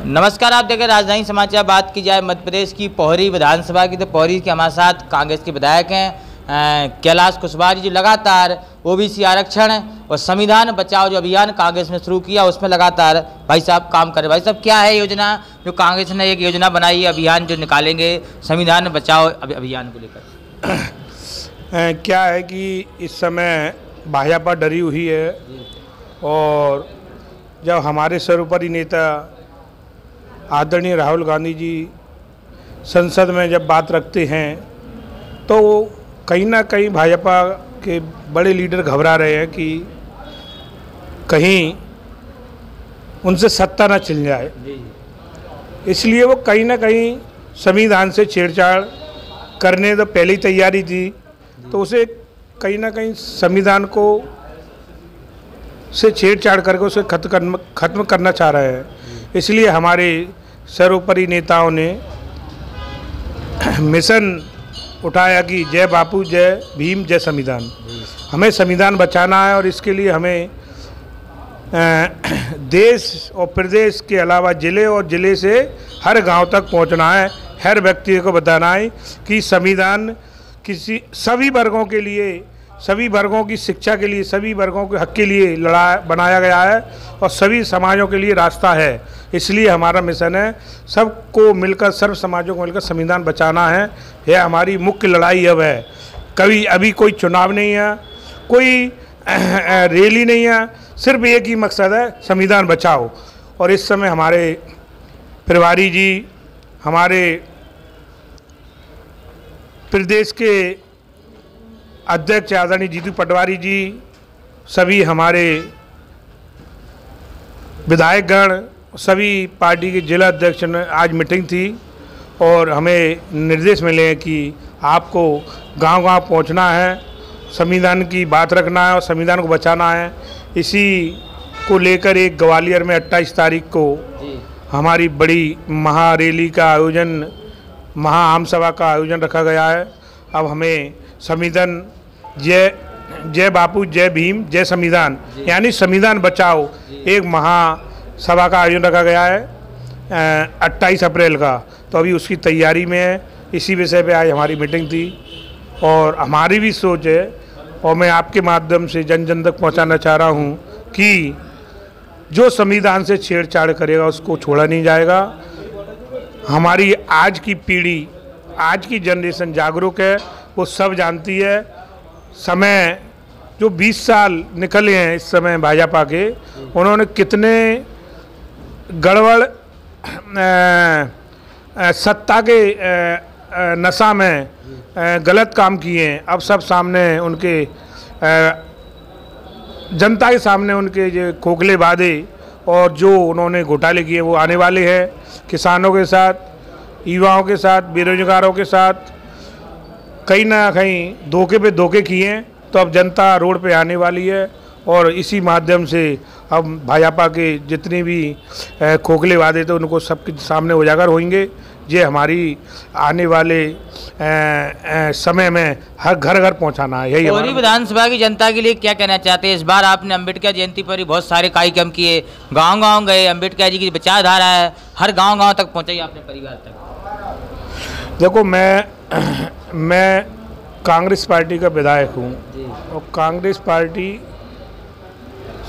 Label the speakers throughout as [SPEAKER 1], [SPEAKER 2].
[SPEAKER 1] नमस्कार, आप देख रहे राजधानी समाचार। बात की जाए मध्य प्रदेश की पोहरी विधानसभा की, तो पोहरी के हमारे साथ कांग्रेस के विधायक हैं कैलाश कुशवाहा जी। लगातार ओबीसी आरक्षण और संविधान बचाओ जो अभियान कांग्रेस ने शुरू किया, उसमें लगातार भाई साहब काम कर रहे। भाई साहब, क्या है योजना जो कांग्रेस ने एक योजना बनाई, अभियान जो निकालेंगे संविधान बचाओ अभियान को लेकर?
[SPEAKER 2] क्या है कि इस समय भाजपा डरी हुई है, और जब हमारे सर्वोपरि नेता आदरणीय राहुल गांधी जी संसद में जब बात रखते हैं, तो कहीं ना कहीं भाजपा के बड़े लीडर घबरा रहे हैं कि कहीं उनसे सत्ता न छिन जाए। इसलिए वो कहीं ना कहीं संविधान से छेड़छाड़ करने तो पहले ही तैयारी थी, तो उसे कहीं ना कहीं संविधान को से छेड़छाड़ करके उसे खत्म करना चाह रहे हैं। इसलिए हमारे सर्वोपरि नेताओं ने मिशन उठाया कि जय बापू, जय भीम, जय संविधान। हमें संविधान बचाना है, और इसके लिए हमें देश और प्रदेश के अलावा ज़िले और ज़िले से हर गांव तक पहुंचना है। हर व्यक्ति को बताना है कि संविधान किसी सभी वर्गों के लिए, सभी वर्गों की शिक्षा के लिए, सभी वर्गों के हक के लिए बनाया गया है, और सभी समाजों के लिए रास्ता है। इसलिए हमारा मिशन है सबको मिलकर, सर्व समाजों को मिलकर संविधान बचाना है। यह हमारी मुख्य लड़ाई अब है। अभी कोई चुनाव नहीं है, कोई रैली नहीं है, सिर्फ एक ही मकसद है, संविधान बचाओ। और इस समय हमारे प्रभारी जी, हमारे प्रदेश के अध्यक्ष आदरणीय जीतू पटवारी जी, सभी हमारे विधायकगण, सभी पार्टी के जिला अध्यक्ष ने आज मीटिंग थी, और हमें निर्देश मिले हैं कि आपको गांव-गांव पहुंचना है, संविधान की बात रखना है और संविधान को बचाना है। इसी को लेकर एक ग्वालियर में 28 तारीख को हमारी बड़ी महारैली का आयोजन, महाआम सभा का आयोजन रखा गया है। अब हमें संविधान जय बापू, जय भीम, जय संविधान, यानी संविधान बचाओ, एक महासभा का आयोजन रखा गया है 28 अप्रैल का। तो अभी उसकी तैयारी में है। इसी विषय पे आज हमारी मीटिंग थी, और हमारी भी सोच है, और मैं आपके माध्यम से जन जन तक पहुँचाना चाह रहा हूँ कि जो संविधान से छेड़छाड़ करेगा उसको छोड़ा नहीं जाएगा। हमारी आज की पीढ़ी, आज की जनरेशन जागरूक है, वो सब जानती है। समय जो 20 साल निकले हैं इस समय भाजपा के, उन्होंने कितने गड़बड़ सत्ता के नशा में गलत काम किए हैं। अब सब सामने उनके जनता के सामने उनके जो खोखले वादे और जो उन्होंने घोटाले किए वो आने वाले हैं। किसानों के साथ, युवाओं के साथ, बेरोजगारों के साथ कहीं ना कहीं धोखे पे धोखे किए हैं। तो अब जनता रोड पे आने वाली है, और इसी माध्यम से अब भाजपा के जितने भी खोखले वादे थे उनको सबके सामने उजागर होंगे। ये हमारी आने वाले समय में हर घर घर पहुंचाना है। यही
[SPEAKER 1] पोहरी विधानसभा की जनता के लिए क्या कहना चाहते हैं? इस बार आपने अम्बेडकर जयंती पर ही बहुत सारे कार्यक्रम किए, गांव-गांव गए, अम्बेडकर जी की विचारधारा है, हर गांव-गांव तक पहुंचाई आपने परिवार तक।
[SPEAKER 2] देखो, मैं कांग्रेस पार्टी का विधायक हूँ, और कांग्रेस पार्टी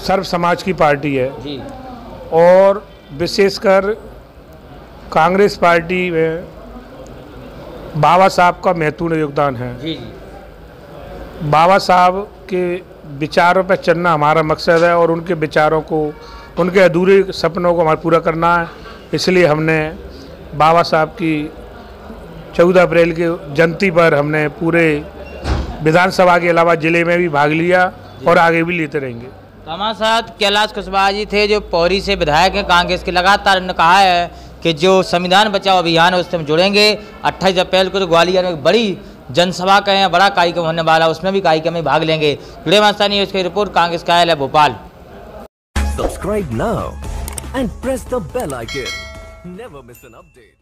[SPEAKER 2] सर्व समाज की पार्टी है जी। और विशेषकर कांग्रेस पार्टी में बाबा साहब का महत्वपूर्ण योगदान है जी। बाबा साहब के विचारों पर चलना हमारा मकसद है, और उनके विचारों को, उनके अधूरे सपनों को हमारा पूरा करना है। इसलिए हमने बाबा साहब की 14 अप्रैल के जयंती पर हमने पूरे विधानसभा के अलावा ज़िले में भी भाग लिया, और आगे भी लेते रहेंगे।
[SPEAKER 1] तो हमारे साथ कैलाश कुशवाहा जी थे, जो पोहरी से विधायक हैं कांग्रेस के। लगातार उन्होंने कहा है कि जो संविधान बचाओ अभियान है उससे हम जुड़ेंगे। 28 अप्रैल को तो ग्वालियर में बड़ी जनसभा का है, बड़ा कार्यक्रम होने वाला, उसमें भी कार्यक्रम में भाग लेंगे। जुड़े मास्तानी है उसकी रिपोर्ट, कांग्रेस कार्यालय Bhopal.
[SPEAKER 3] Subscribe now and press the bell icon, never miss an update.